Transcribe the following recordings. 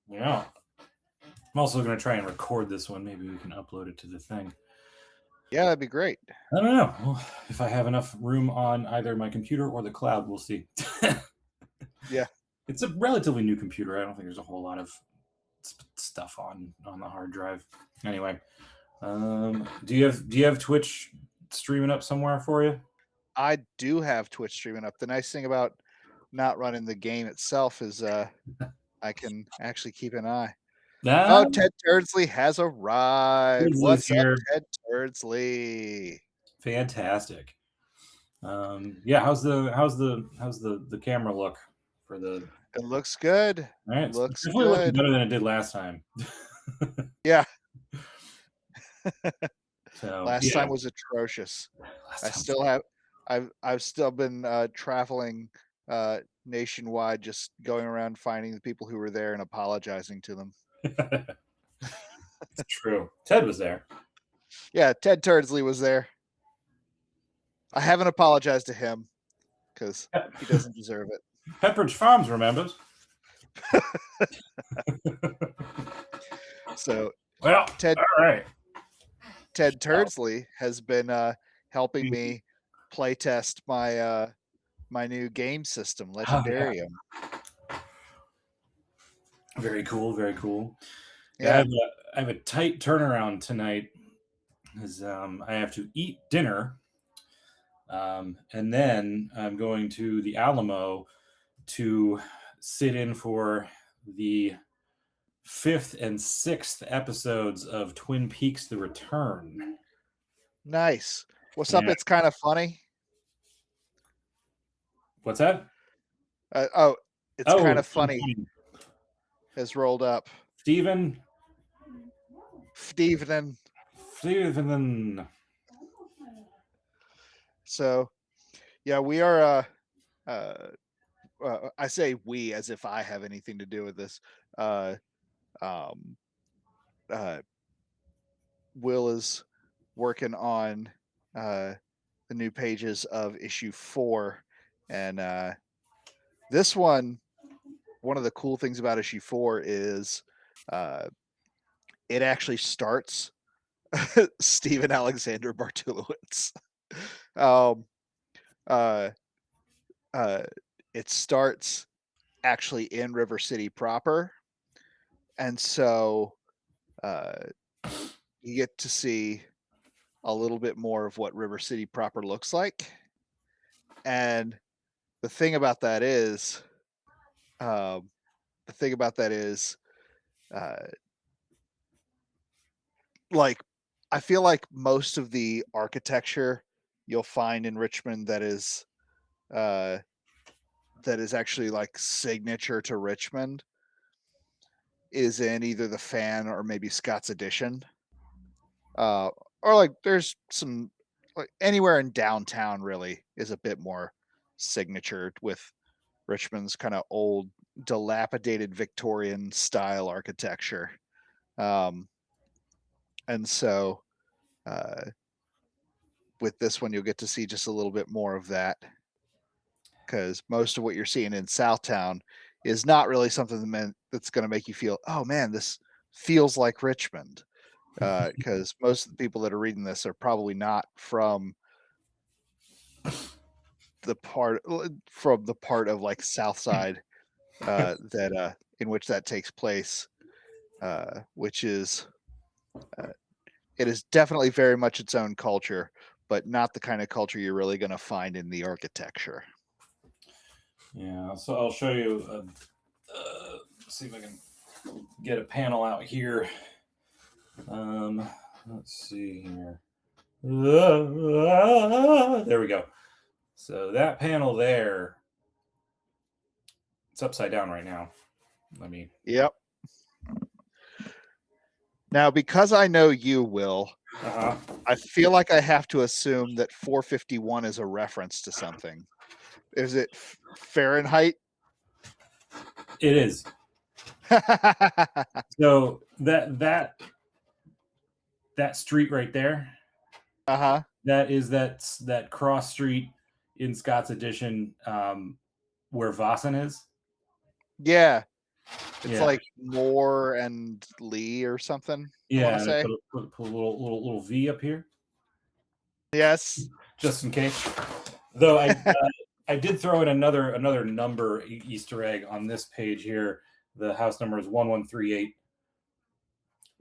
Yeah. I'm also going to try and record this one. Maybe we can upload it to the thing. Yeah, that'd be great. I don't know. Well, if I have enough room on either my computer or the cloud, we'll see. Yeah. It's a relatively new computer. I don't think there's a whole lot of stuff on the hard drive. Anyway, do you have Twitch streaming up somewhere for you? I do have Twitch streaming up. The nice thing about not running the game itself is I can actually keep an eye. Oh, Ted Turdsley has arrived. What's up, here. Ted Turdsley? Fantastic. Yeah, how's the camera look for the? It looks good. All right, Looks it's definitely looking good. better than it did last time. Yeah. So Last time was atrocious. I've still been traveling nationwide, just going around finding the people who were there and apologizing to them. It's true. Ted was there. Yeah, Ted Turdsley was there. I haven't apologized to him because he doesn't deserve it. Pepperidge Farms remembers. So, well, Ted, all right. Ted Turdsley has been helping me play test my my new game system, Legendarium. Oh, yeah. Very cool. Very cool. Yeah. I have a tight turnaround tonight because I have to eat dinner. And then I'm going to the Alamo to sit in for the 5th and 6th episodes of Twin Peaks: The Return. Nice. What's up? It's kind of funny. What's that? It's kind of funny. Has rolled up. Steven. So, yeah, we are. I say we as if I have anything to do with this. Will is working on the new pages of issue 4, and this one of the cool things about issue 4 is it actually starts Stephen Alexander Bartulowitz. It starts actually in River City proper, and so you get to see a little bit more of what River City proper looks like. And the thing about that is, like, I feel like most of the architecture you'll find in Richmond that is actually like signature to Richmond is in either the Fan or maybe Scott's Edition. Or like there's some, like, anywhere in downtown really is a bit more signature with Richmond's kind of old, dilapidated Victorian style architecture. And so with this one, you'll get to see just a little bit more of that, because most of what you're seeing in Southtown is not really something that's going to make you feel, oh man, this feels like Richmond. Because most of the people that are reading this are probably not from the part of like South Side that in which that takes place, which is it is definitely very much its own culture, but not the kind of culture you're really going to find in the architecture. Yeah, so I'll show you. See if I can get a panel out here. Let's see here. There we go. So that panel there, it's upside down right now. Yep. Now, because I know you, Will, I feel like I have to assume that 451 is a reference to something. Is it Fahrenheit? It is. So that street right there. That is that cross street in Scott's Edition where Vossen is. Yeah. It's like Moore and Lee or something. I want Yeah, to and I say. put a little V up here Yes. just in case. Though I did throw in another number Easter egg on this page here. The house number is 1138.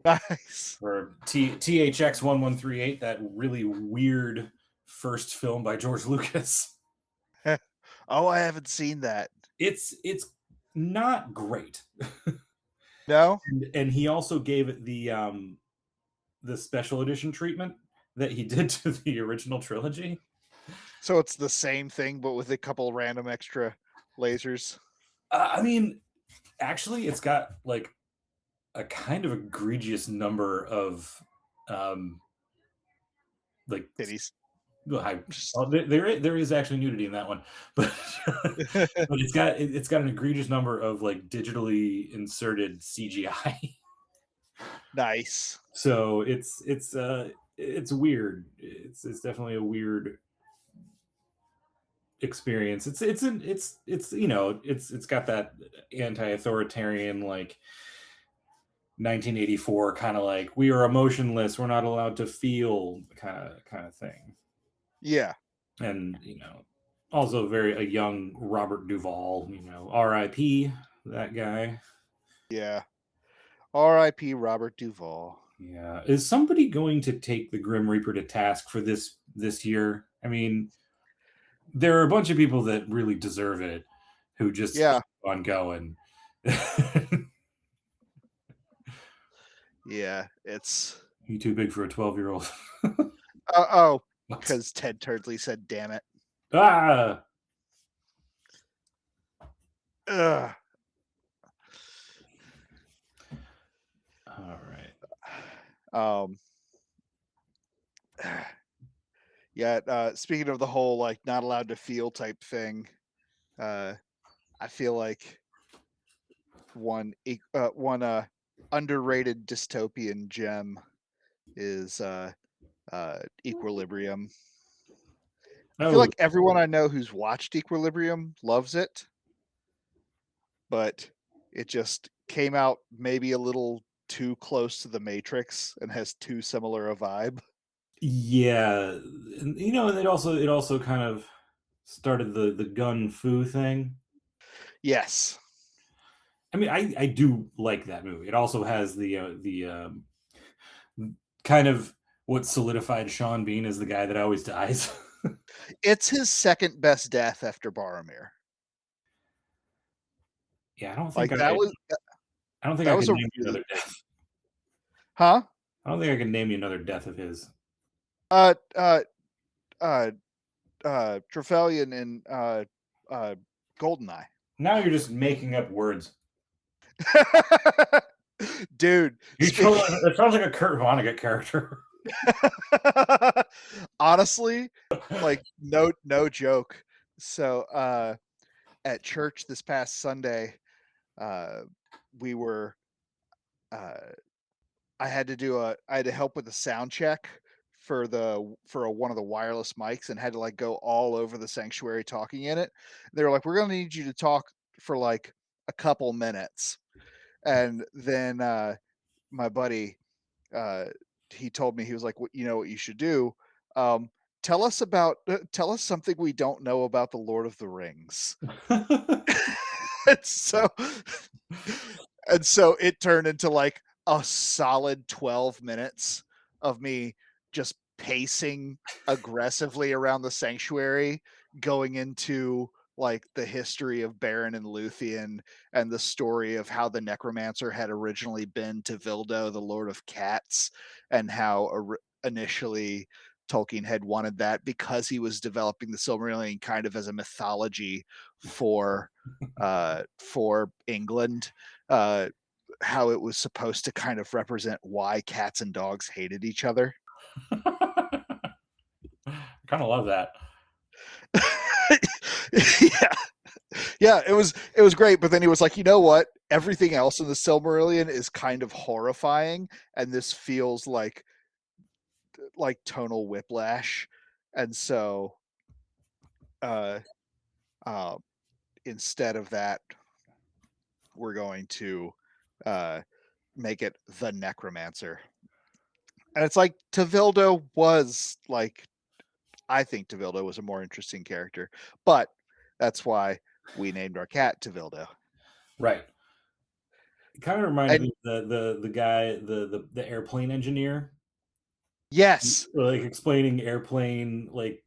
Nice. Or THX 1138. That really weird first film by George Lucas. Oh, I haven't seen that. It's not great. No. And he also gave it the special edition treatment that he did to the original trilogy. So it's the same thing, but with a couple random extra lasers. I mean, actually, it's got like a kind of egregious number of like Titties. well, there is actually nudity in that one, but but it's got an egregious number of like digitally inserted CGI. Nice. So it's weird. It's definitely a weird experience. It's you know it's got that anti-authoritarian like 1984 kind of like we are emotionless, we're not allowed to feel kind of thing. Yeah. And you know, also a young Robert Duvall. You know, R.I.P. that guy. Yeah. R.I.P. Robert Duvall. Yeah, is somebody going to take the Grim Reaper to task for this year? I mean, there are a bunch of people that really deserve it, who just keep on going. Yeah, it's You too big for a 12-year-old. Because Ted Turdley said, "Damn it." Ah. Ugh. All right. Yeah. Speaking of the whole like not allowed to feel type thing, I feel like one underrated dystopian gem is Equilibrium. I feel like everyone I know who's watched Equilibrium loves it, but it just came out maybe a little too close to the Matrix and has too similar a vibe. Yeah, and, you know, and it also kind of started the gun fu thing. Yes. I mean, I do like that movie. It also has the kind of what solidified Sean Bean as the guy that always dies. It's his second best death after Boromir. Yeah, I don't Like think that was I don't think that I was can a name you really another death. Huh? I don't think I can name you another death of his. Trevelyan in Goldeneye. Now you're just making up words. Dude, It sounds like a Kurt Vonnegut character. honestly, like no joke. So at church this past Sunday, we were I had to help with the sound check for one of the wireless mics and had to like go all over the sanctuary talking in it. They were like, "We're gonna need you to talk for like a couple minutes," and then my buddy he told me, he was like, "You know what you should do? Um, tell us something we don't know about the Lord of the Rings." and so and so it turned into like a solid 12 minutes of me just pacing aggressively around the sanctuary, going into like the history of Beren and Luthien and the story of how the necromancer had originally been to Vildo, the Lord of Cats, and how initially Tolkien had wanted that because he was developing the Silmarillion kind of as a mythology for England, how it was supposed to kind of represent why cats and dogs hated each other. I kind of love that. Yeah, it was great. But then he was like, you know what? Everything else in the Silmarillion is kind of horrifying, and this feels like tonal whiplash. And so, instead of that, we're going to make it the Necromancer. And it's like Tevildo was like, I think Tevildo was a more interesting character, but that's why we named our cat Tevildo. Right. It kind of reminds And me of the guy, the airplane engineer, yes, like explaining airplane like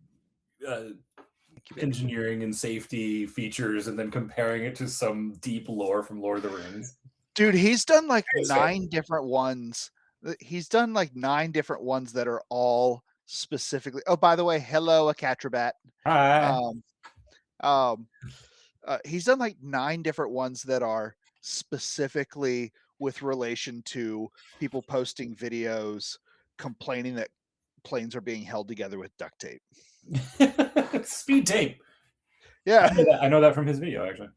uh, thank you, baby. engineering and safety features, and then comparing it to some deep lore from Lord of the Rings. Dude, he's done like Hey, 9 different ones. He's done like 9 different ones that are all specifically. Oh, by the way, hello, a Catrabat. Hi. Um, um, he's done like 9 different ones that are specifically with relation to people posting videos complaining that planes are being held together with duct tape. Speed tape. Yeah, I know that from his video, actually.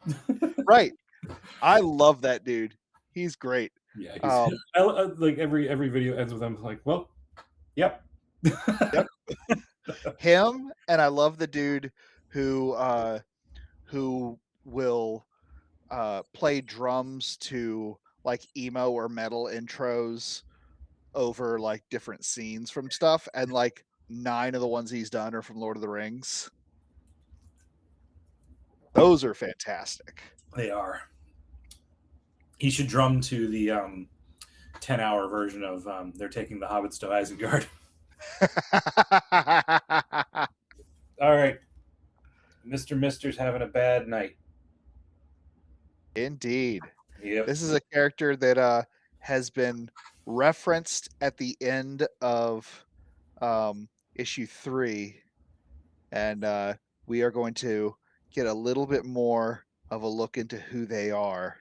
right. I love that dude. He's great. Yeah, he's like every video ends with him like, well, yep. Yep. Him, and I love the dude who will play drums to like emo or metal intros over like different scenes from stuff, and like 9 of the ones he's done are from Lord of the Rings. Those are fantastic. They are. He should drum to the 10-hour version of They're Taking the Hobbits to Isengard. All right. Mr. Mister's having a bad night. Indeed. Yep. This is a character that has been referenced at the end of issue 3, and we are going to get a little bit more of a look into who they are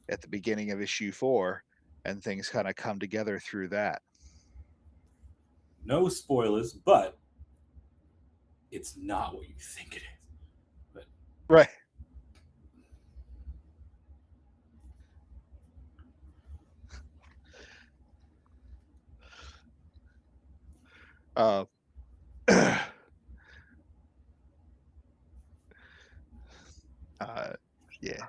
at the beginning of issue 4, and things kind of come together through that. No spoilers, but it's not what you think it is. But right. Yeah.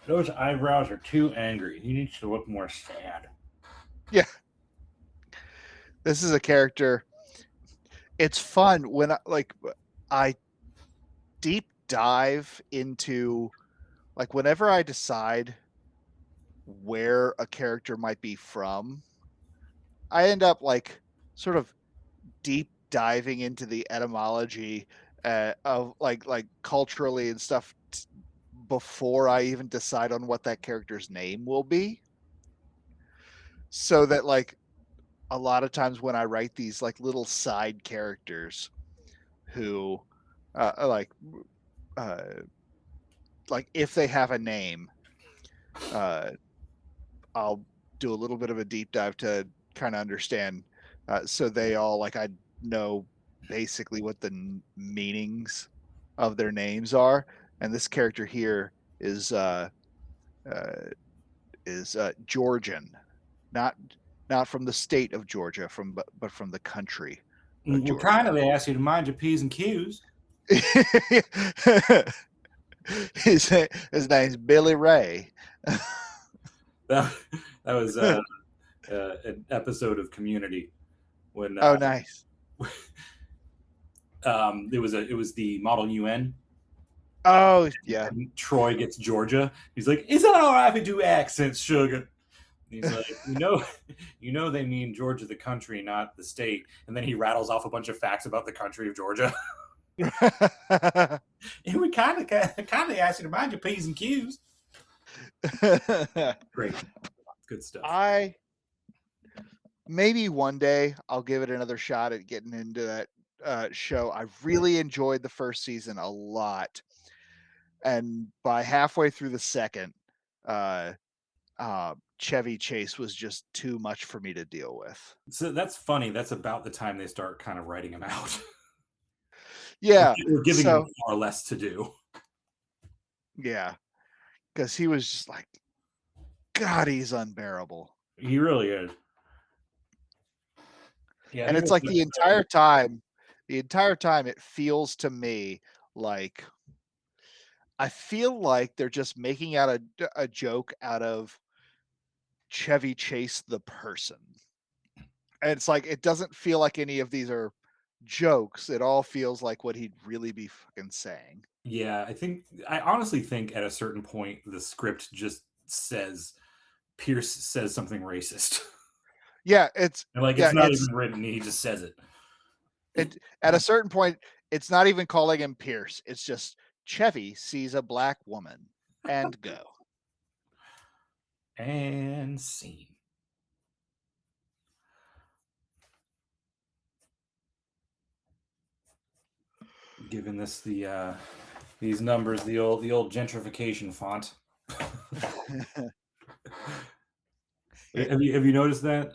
Those eyebrows are too angry. He needs to look more sad. Yeah. This is a character. It's fun when I deep dive into, like, whenever I decide where a character might be from, I end up like sort of deep diving into the etymology of like culturally and stuff before I even decide on what that character's name will be. So that like a lot of times when I write these like little side characters who like if they have a name, I'll do a little bit of a deep dive to kind of understand. So they all like, I know basically what the meanings of their names are. And this character here is Georgian, not from the state of Georgia, but from the country. What kind of they ask you to mind your P's and Q's? His name's Billy Ray. that was an episode of Community when oh nice. It was the Model UN. Oh yeah. And Troy gets Georgia. He's like, "Is that all right if we do accents, sugar?" And he's like, you know they mean Georgia the country, not the state. And then he rattles off a bunch of facts about the country of Georgia. And we kind of ask you to mind your P's and Q's. Great. Good stuff. Maybe one day I'll give it another shot at getting into that show. I really enjoyed the first season a lot. And by halfway through the second, Chevy Chase was just too much for me to deal with. So that's funny. That's about the time they start kind of writing him out. Yeah. We're giving him far less to do. Yeah. Because he was just like, God, he's unbearable. He really is. Yeah, and it's like the entire time it feels to me like I feel like they're just making out a joke out of Chevy Chase the person. And it's like, it doesn't feel like any of these are jokes. It all feels like what he'd really be fucking saying. Yeah, I honestly think at a certain point the script just says Pierce says something racist. Yeah, it's And like it's yeah, not even written, he just says it. it at a certain point, it's not even calling him Pierce. It's just Chevy sees a black woman and go. And scene. Giving this these numbers the old gentrification font. Have you noticed that?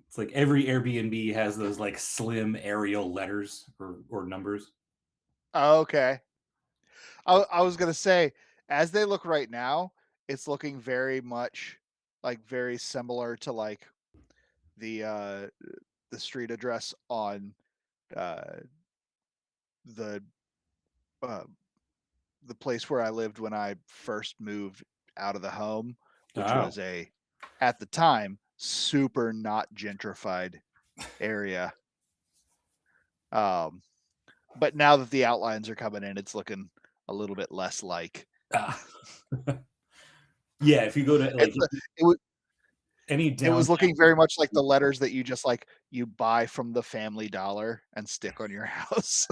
It's like every Airbnb has those like slim Arial letters or numbers. Okay. I was gonna say, as they look right now, it's looking very much like very similar to like the uh the street address on uh the uh the place where I lived when I first moved out of the home, which Oh, was at the time, super not gentrified area. Um, but now that the outlines are coming in, it's looking a little bit less like. ah. Yeah. If you go to like It's it was any it was downtown, looking very much like the letters that you just like you buy from the Family Dollar and stick on your house.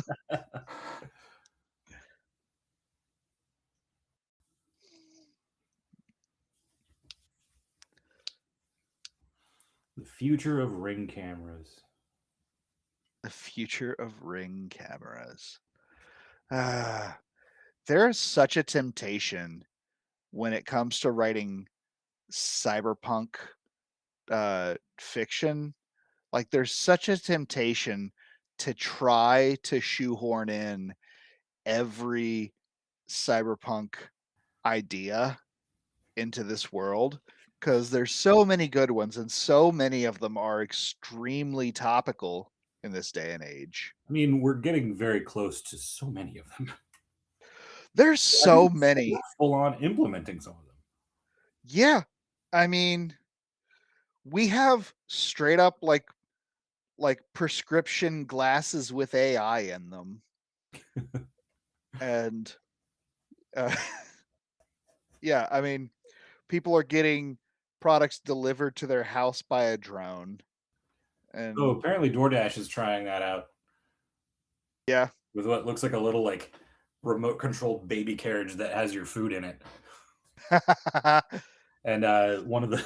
the future of Ring cameras. The future of Ring cameras. There is such a temptation when it comes to writing cyberpunk fiction. Like there's such a temptation to try to shoehorn in every cyberpunk idea into this world because there's so many good ones and so many of them are extremely topical in this day and age. I mean, we're getting very close to so many of them. There's I think so many. full on implementing some of them. Yeah. I mean, we have straight up like prescription glasses with AI in them. And uh, yeah, I mean, people are getting products delivered to their house by a drone. Oh, And apparently DoorDash is trying that out yeah. with what looks like a little like remote controlled baby carriage that has your food in it. And one of the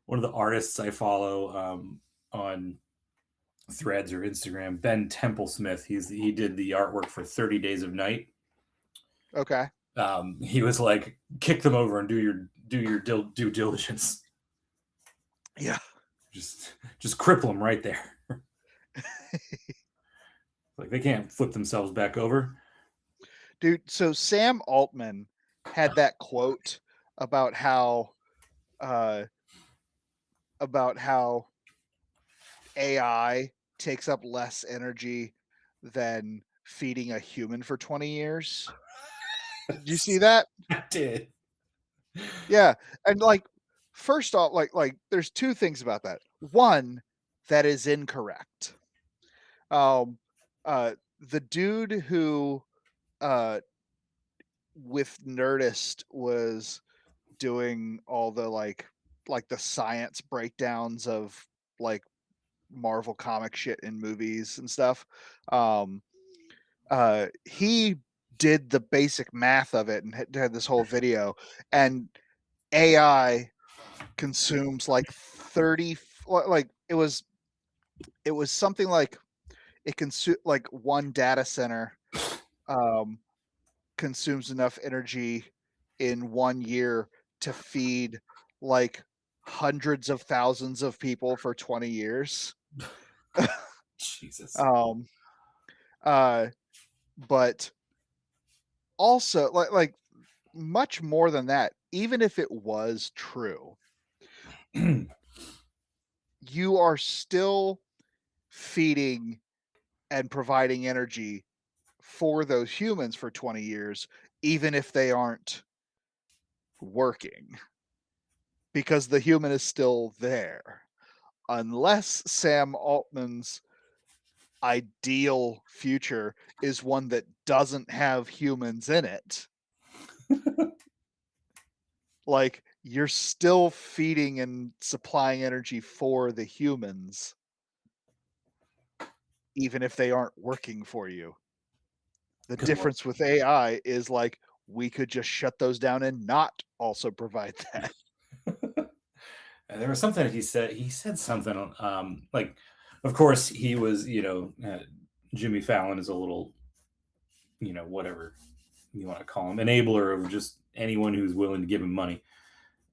one of the artists I follow on Threads or Instagram, Ben Templesmith, he did the artwork for 30 Days of Night. Okay. He was like, kick them over and do your due diligence. Yeah. Just cripple them right there. Like they can't flip themselves back over. Dude, so Sam Altman had that quote about how uh about how AI takes up less energy than feeding a human for 20 years. Did you see that? I did. Yeah. And like first off, like there's two things about that. One, that is incorrect. Um the dude who uh with Nerdist was doing all the like the science breakdowns of like Marvel comic shit in movies and stuff. Um he did the basic math of it and had this whole video, and AI consumes like 30 like it was something like it consume like one data center um consumes enough energy in 1 year to feed like hundreds of thousands of people for 20 years. Jesus. um but also like much more than that, even if it was true, you are still feeding and providing energy for those humans for 20 years even if they aren't working, because the human is still there. Unless Sam Altman's ideal future is one that doesn't have humans in it. Like, you're still feeding and supplying energy for the humans, even if they aren't working for you. The Good Lord. difference with AI is like, we could just shut those down and not also provide that. There was something that he said. He said something like, of course, he was, Jimmy Fallon is a little, whatever you want to call him, enabler of just anyone who's willing to give him money.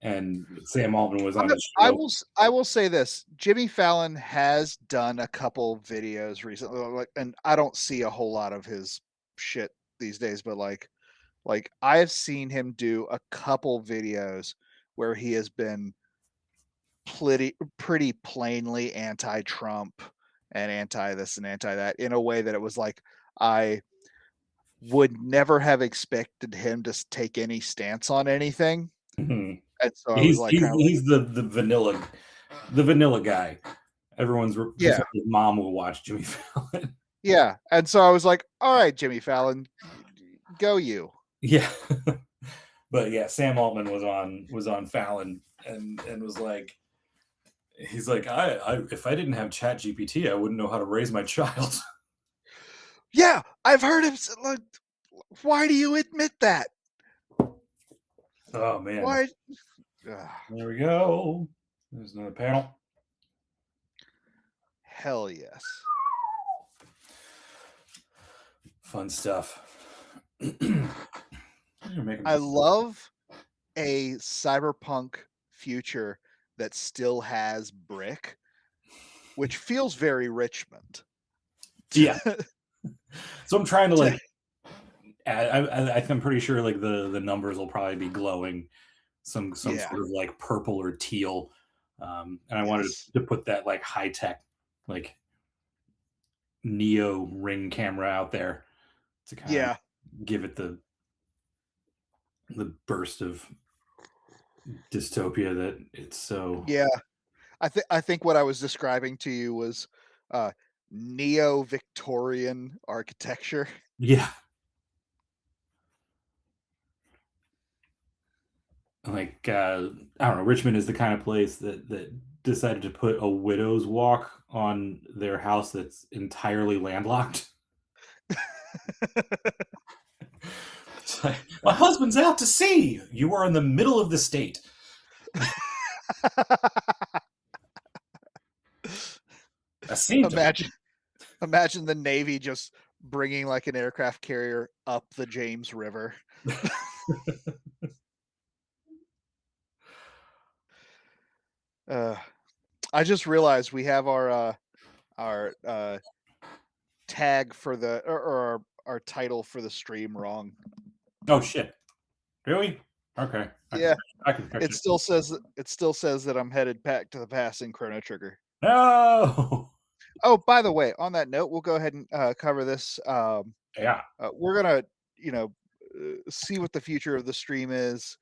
And Sam Altman was on his show. I will say this: Jimmy Fallon has done a couple videos recently, and I don't see a whole lot of his shit these days, but like I've seen him do a couple videos where he has been pretty plainly anti-Trump and anti this and anti that, in a way that it was like, I would never have expected him to take any stance on anything. Mhm. And so I was like, he's the vanilla guy. Everyone's yeah, his mom will watch Jimmy Fallon. yeah. And so I was like, all right, Jimmy Fallon, go you. Yeah. But yeah, Sam Altman was on Fallon and was like, he's like, I if I didn't have Chat GPT, I wouldn't know how to raise my child. Yeah, I've heard him like, why do you admit that? Oh man. Why? There we go. There's another panel. Hell yes. Fun stuff. I love a cyberpunk future that still has brick, which feels very Richmond. Yeah. So I'm trying to like I'm pretty sure like the numbers will probably be glowing some sort of like purple or teal. And I wanted to put that like high tech like Neo ring camera out there to kind of give it the burst of dystopia that it's so. Yeah. I think what I was describing to you was neo-Victorian architecture. Yeah. Like I don't know, Richmond is the kind of place that decided to put a widow's walk on their house that's entirely landlocked. Like, my husband's out to sea. You are in the middle of the state. Imagine the Navy just bringing like an aircraft carrier up the James River. I just realized we have our tag for the or our title for the stream wrong. Oh shit! Really? Okay. I can fix it. It still says that I'm headed back to the passing Chrono Trigger. No. Oh, by the way, on that note, we'll go ahead and cover this. Yeah. We're gonna, see what the future of the stream is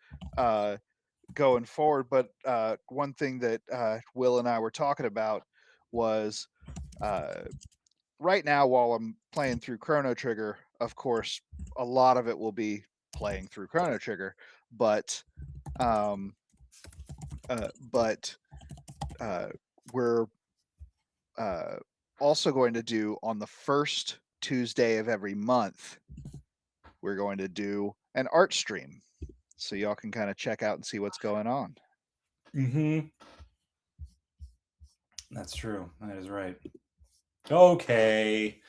going forward. But one thing that Will and I were talking about was right now, while I'm playing through Chrono Trigger, of course, a lot of it will be playing through Chrono Trigger, but we're also going to do, on the first Tuesday of every month, we're going to do an art stream, so y'all can kind of check out and see what's going on. Mm-hmm. That's true. That is right. Okay.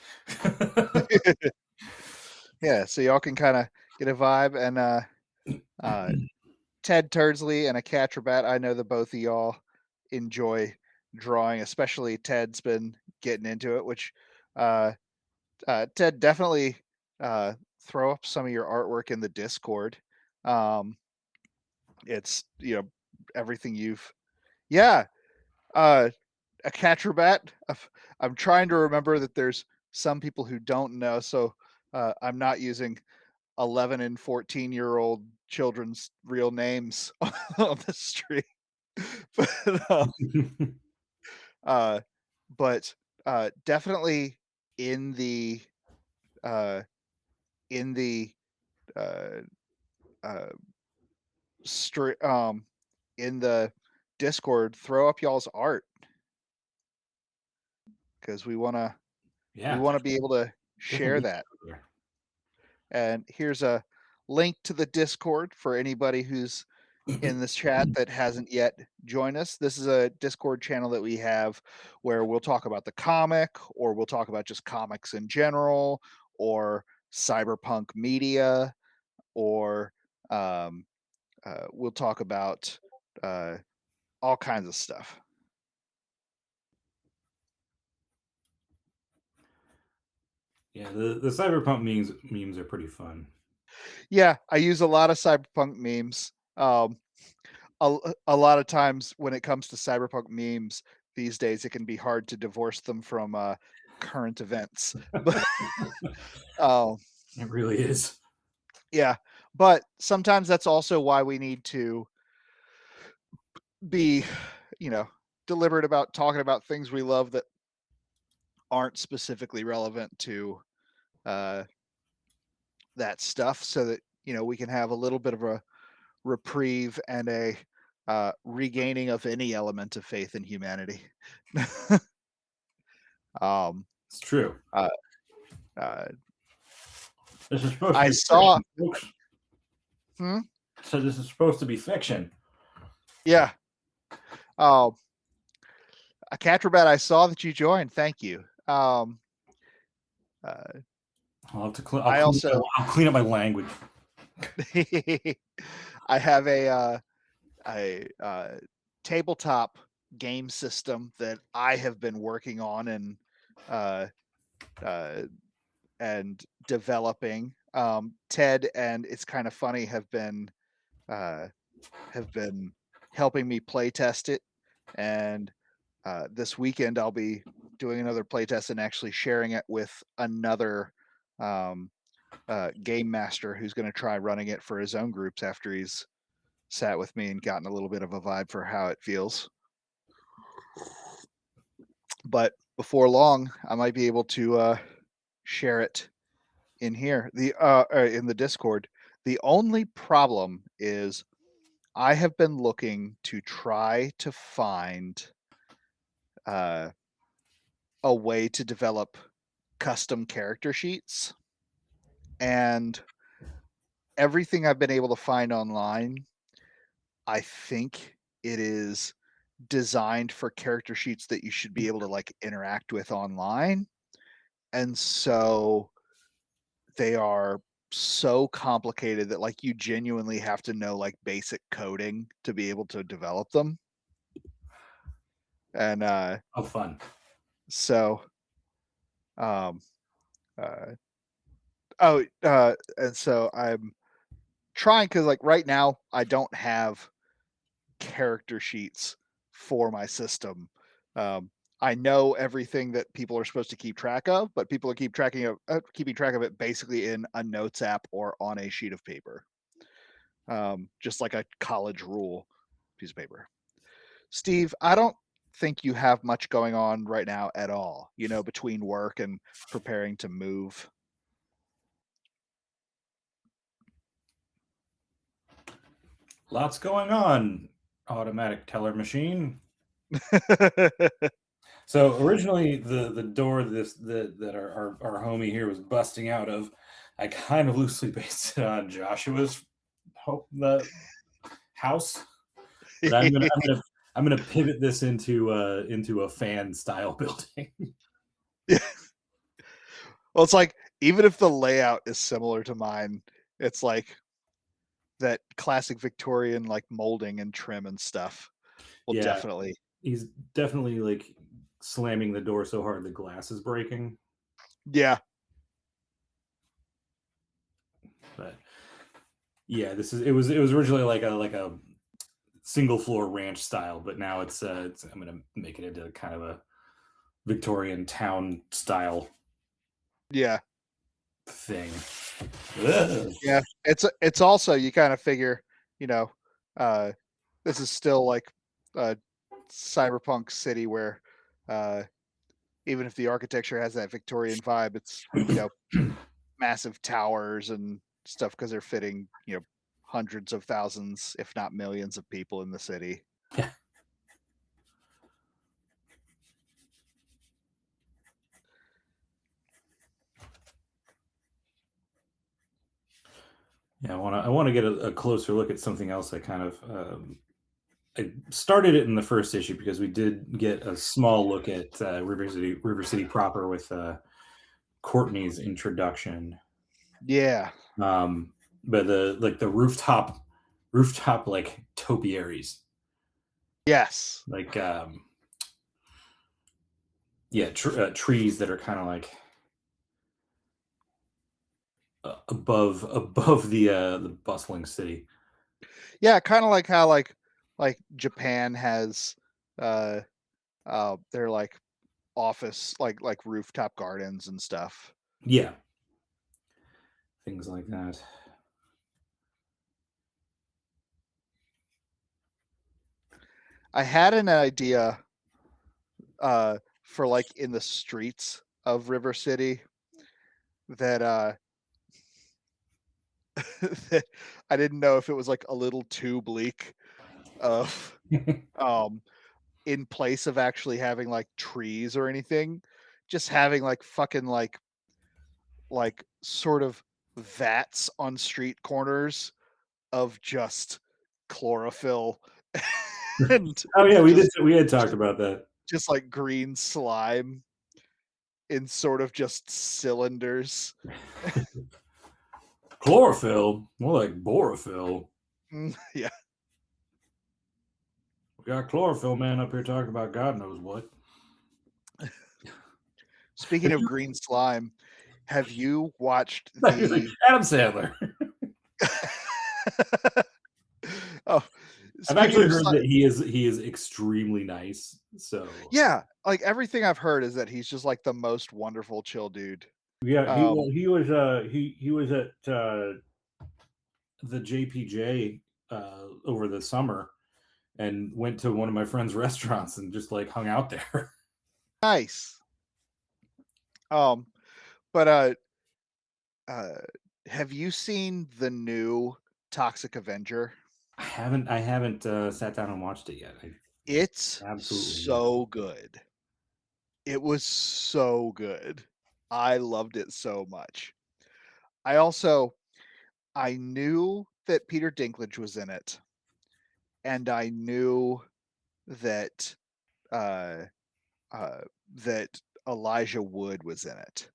Yeah, so y'all can kind of get a vibe. And Ted Turdsley and a Catrabat, I know that both of y'all enjoy drawing, especially Ted's been getting into it, which Ted, definitely throw up some of your artwork in the Discord. It's everything you've a Catrabat. I'm trying to remember that there's some people who don't know, so I'm not using 11 and 14-year-old children's real names on the street. But, uh, definitely in the uh, in the uh, uh, in the Discord, throw up y'all's art because we want to be able to share definitely. that. And here's a link to the Discord for anybody who's in this chat that hasn't yet joined us. This is a Discord channel that we have where we'll talk about the comic, or we'll talk about just comics in general, or cyberpunk media, or we'll talk about all kinds of stuff. Yeah, the cyberpunk memes are pretty fun. Yeah, I use a lot of cyberpunk memes. A lot of times when it comes to cyberpunk memes these days, it can be hard to divorce them from current events. But It really is. yeah, but sometimes that's also why we need to be, deliberate about talking about things we love that aren't specifically relevant to that stuff, so that we can have a little bit of a reprieve and a regaining of any element of faith in humanity. It's true. Uh, This is supposed to I be saw. fiction, folks. So this is supposed to be fiction. Yeah. Catrabat, I saw that you joined. Thank you. I'll have to I'll clean up my language. I have a tabletop game system that I have been working on and developing. Ted and It's Kind of Funny have been helping me play test it, and this weekend I'll be doing another playtest and actually sharing it with another game master who's going to try running it for his own groups after he's sat with me and gotten a little bit of a vibe for how it feels. But before long, I might be able to share it in here, in the Discord. The only problem is I have been looking to try to find a way to develop custom character sheets, and everything I've been able to find online, I think it is designed for character sheets that you should be able to like interact with online. And so they are so complicated that like you genuinely have to know like basic coding to be able to develop them. And fun. So and so I'm trying, because like right now I don't have character sheets for my system. I know everything that people are supposed to keep track of, but people are keeping track of it basically in a notes app or on a sheet of paper, just like a college rule piece of paper. Steve, I don't think you have much going on right now at all, between work and preparing to move. Lots going on, automatic teller machine. So originally the door that our homie here was busting out of, I kind of loosely based it on Joshua's the house. But I'm gonna pivot this into a fan style building. Yeah. Well, it's like, even if the layout is similar to mine, it's like that classic Victorian like molding and trim and stuff will definitely. He's definitely like slamming the door so hard the glass is breaking. Yeah. But yeah, it was originally like a single floor ranch style, but now it's I'm gonna make it into kind of a Victorian town style Yeah. thing. Ugh. Yeah, it's also, you kind of figure, you know, this is still like a cyberpunk city where, even if the architecture has that Victorian vibe, it's, massive towers and stuff because they're fitting, hundreds of thousands, if not millions of people in the city. Yeah. Yeah, I want to get a closer look at something else. I started it in the first issue because we did get a small look at River City proper with Courtney's introduction. Yeah. But the rooftop like topiaries, Yes. like yeah, trees that are kind of like above the bustling city. Yeah, kind of like how like Japan has uh their like office like rooftop gardens and stuff. Yeah, things like that. I had an idea for like in the streets of River City that that I didn't know if it was like a little too bleak of um in place of actually having like trees or anything, just having like fucking like sort of vats on street corners of just chlorophyll and Oh yeah, we did. just We had talked about that. just like green slime in sort of just cylinders. Chlorophyll, more like borophyll. Yeah. We got chlorophyll man up here talking about God knows what. Speaking of green slime, have you watched Like the Adam Sandler. Oh, I've speaking actually of heard slime, that he is extremely nice. So yeah, like everything I've heard is that he's just like the most wonderful chill dude. yeah, he Um, well, he was at the JPJ over the summer and went to one of my friend's restaurants and just like hung out there. nice. Um, but uh, have you seen the new Toxic Avenger? I haven't sat down and watched it yet. I It's absolutely need to. so good. It was so good. I loved it so much. I also I knew that Peter Dinklage was in it, and I knew that uh, uh, that Elijah Wood was in it.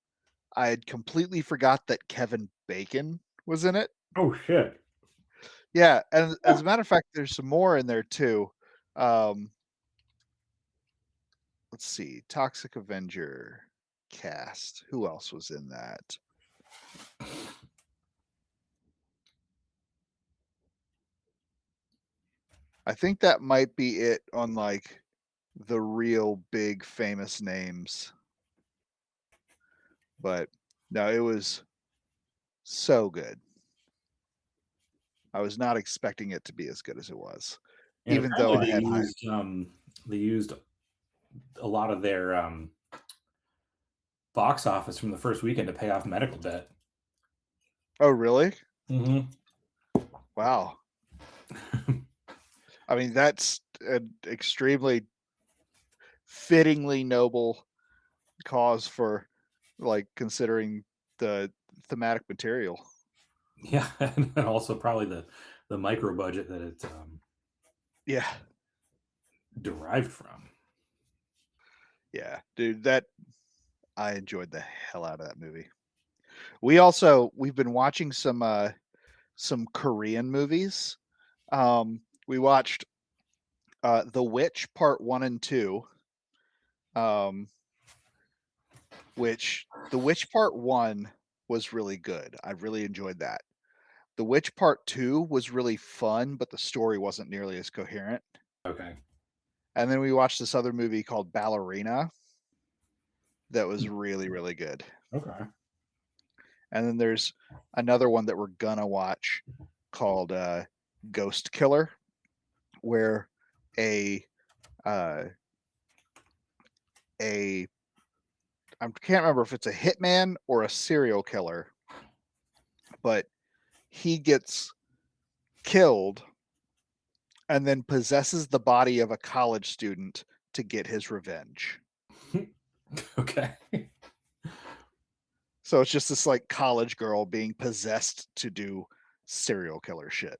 I had completely forgot that Kevin Bacon was in it. Oh shit. Yeah, and as a matter of fact, there's some more in there too. Um, let's see, Toxic Avenger cast. Who else was in that? I think that might be it on like the real big famous names. But no, it was so good. I was not expecting it to be as good as it was, And even though apparently I had high. they used a lot of their box office from the first weekend to pay off medical debt. Oh, really? Mm-hmm. Wow. I mean, that's an extremely fittingly noble cause for like considering the thematic material. Yeah, and also probably the micro budget that it Yeah. derived from. Yeah, dude, that I enjoyed the hell out of that movie. We've been watching some Korean movies. We watched The Witch Part 1 and 2. Um which The Witch Part 1 was really good. I really enjoyed that. The Witch Part 2 was really fun, but the story wasn't nearly as coherent. Okay. And then we watched this other movie called Ballerina that was really, really good. Okay. And then there's another one that we're gonna watch called Ghost Killer, where a I can't remember if it's a hitman or a serial killer, but he gets killed and then possesses the body of a college student to get his revenge. Okay. So it's just this like college girl being possessed to do serial killer shit.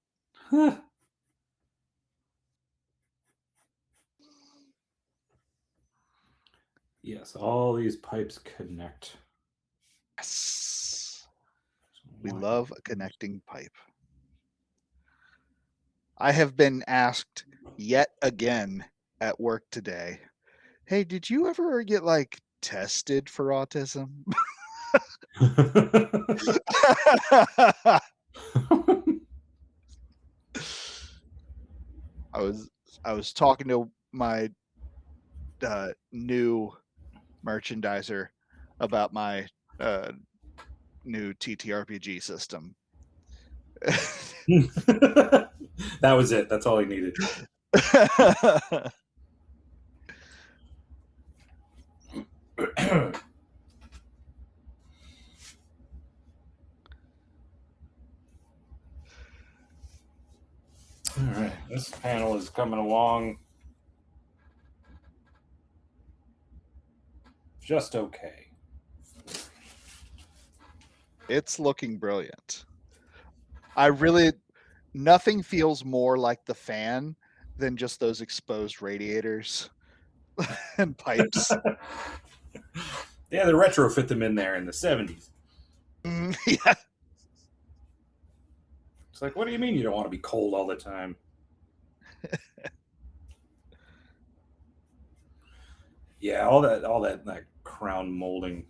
Yes, all these pipes connect. Yes. We love a connecting pipe. I have been asked yet again at work today, hey, did you ever get like tested for autism? I was talking to my new merchandiser about my new TTRPG system. That was it. That's all he needed. All right, this panel is coming along just okay. It's looking brilliant. Nothing feels more like the fan than just those exposed radiators and pipes. Yeah, they retrofit them in there in the 70s. Yeah. It's like, what do you mean you don't want to be cold all the time? Yeah, all that like crown molding,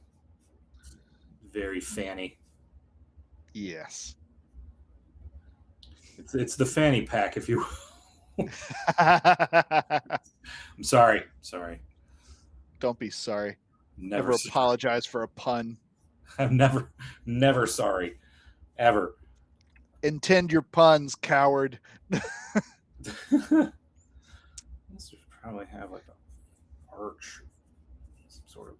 very fanny. Yes. It's the fanny pack, if you will. I'm sorry. Don't be sorry. Never apologize for a pun. I'm never sorry. Ever. Intend your puns, coward. This should probably have like a arch, some sort of.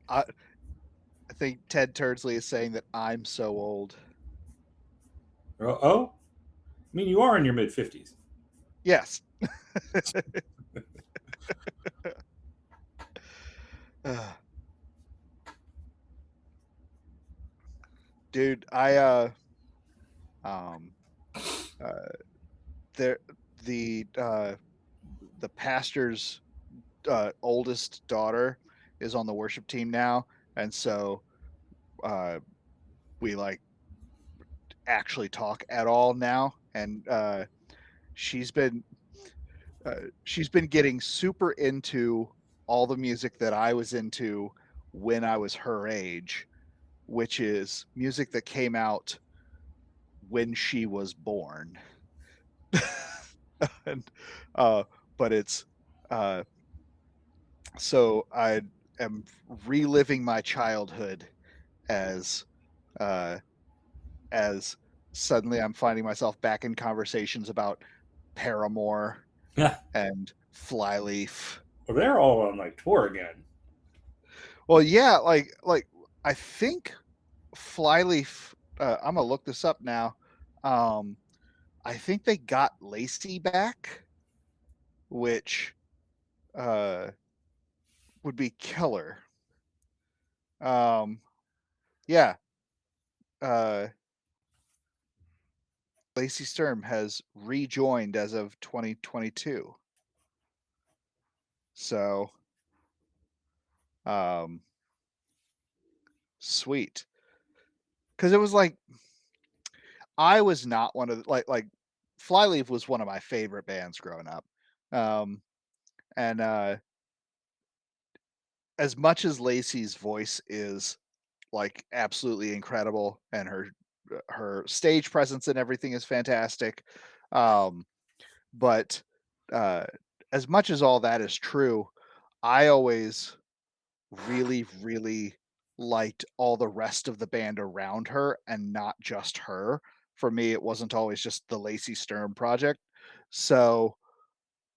I think Ted Turdsley is saying that I'm so old. Oh, I mean, you are in your mid-50s. Yes. Dude, the pastor's oldest daughter is on the worship team now, and so we like actually talk at all now, and she's been getting super into all the music that I was into when I was her age, which is music that came out when she was born. And but it's so I am reliving my childhood as suddenly I'm finding myself back in conversations about Paramore and Flyleaf. Well, they're all on like tour again. Well, yeah, like I think Flyleaf. I'm gonna look this up now. I think they got Lacey back, which would be killer. Yeah. Lacey Sturm has rejoined as of 2022. So, sweet. Because it was like, I was not one of like Flyleaf was one of my favorite bands growing up. And as much as Lacey's voice is like absolutely incredible and her stage presence and everything is fantastic, but as much as all that is true, I always really, really liked all the rest of the band around her and not just her. For me, it wasn't always just the Lacey Sturm project. So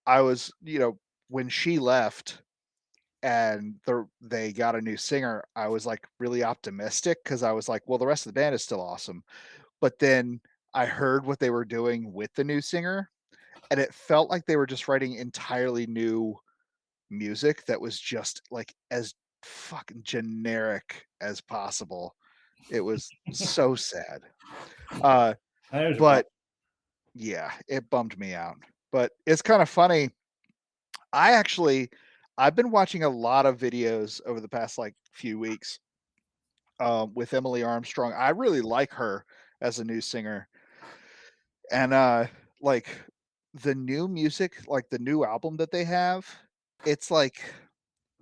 I was, when she left and they got a new singer, I was like really optimistic because I was like, well, the rest of the band is still awesome. But then I heard what they were doing with the new singer, and it felt like they were just writing entirely new music that was just like as fucking generic as possible. It was so sad. Uh, There's a bummer. but yeah, it bummed me out. But it's kind of funny. I've been watching a lot of videos over the past like few weeks with Emily Armstrong. I really like her as a new singer. And like the new music, like the new album that they have, it's like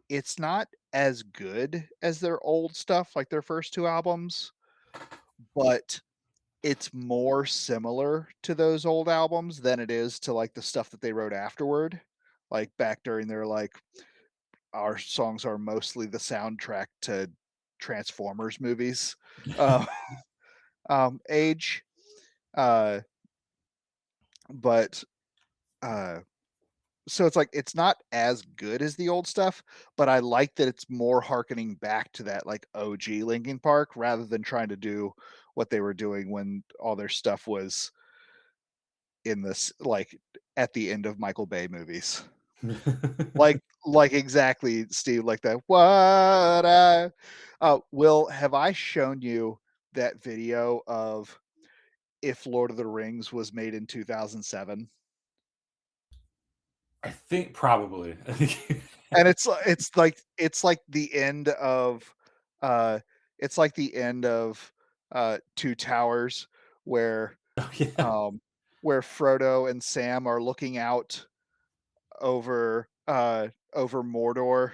it's not as good as their old stuff, like their first two albums, but it's more similar to those old albums than it is to like the stuff that they wrote afterward. Like back during their like our songs are mostly the soundtrack to Transformers movies. Uh, age. Uh, but uh so it's like it's not as good as the old stuff, but I like that it's more harkening back to that like OG Linkin Park rather than trying to do what they were doing when all their stuff was in this like at the end of Michael Bay movies. Like exactly, Steve, like that. Will, have I shown you that video of if Lord of the Rings was made in 2007? I think probably. I think And it's like the end of uh it's like the end of Two Towers where oh, yeah. um where Frodo and Sam are looking out over Mordor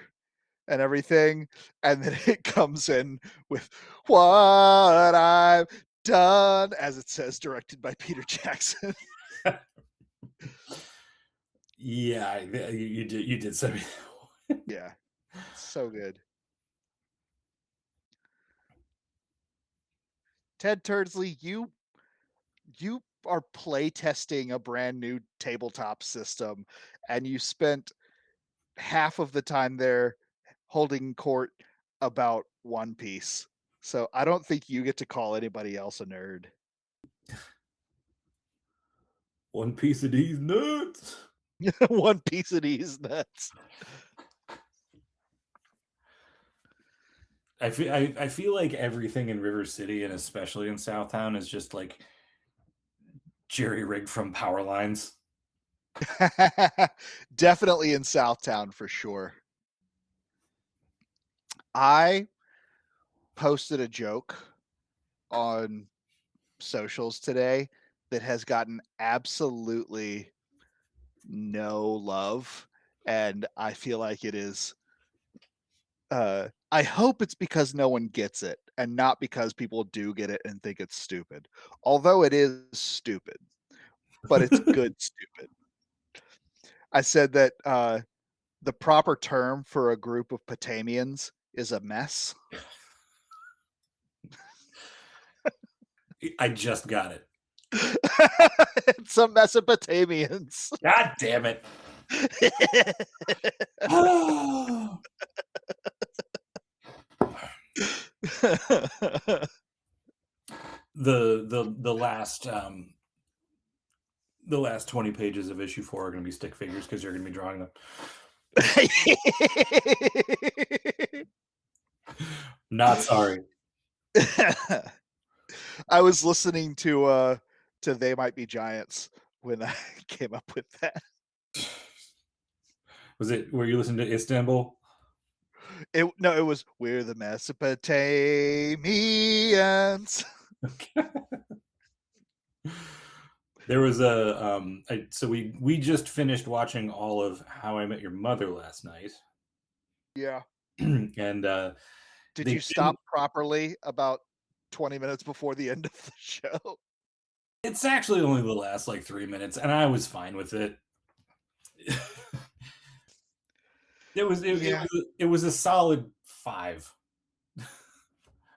and everything, and then it comes in with what I've done, as it says, directed by Peter Jackson. Yeah, you did send me that one. Yeah, so good. Ted Turdsley, you are play testing a brand new tabletop system, and you spent half of the time there holding court about One Piece. So I don't think you get to call anybody else a nerd. One piece of these nuts. One Piece of these nuts. I feel like everything in River City and especially in Southtown is just like jerry rigged from power lines. Definitely in Southtown for sure. I posted a joke on socials today that has gotten absolutely no love, and I feel like it is I hope it's because no one gets it and not because people do get it and think it's stupid. Although it is stupid, but it's good stupid. I said that the proper term for a group of Potamians is a mess. I just got it. It's a Mesopotamians. God damn it. Oh. The last 20 pages of issue 4 are going to be stick figures because you're going to be drawing them. Not sorry. I was listening to They Might Be Giants when I came up with that. Were you listening to Istanbul? It was We're the Mesopotamians. Okay. There was so we just finished watching all of How I Met Your Mother last night. Yeah. And Did they you stop properly about 20 minutes before the end of the show? it's actually only the last like 3 minutes and I was fine with it. It was Yeah. it was a solid 5.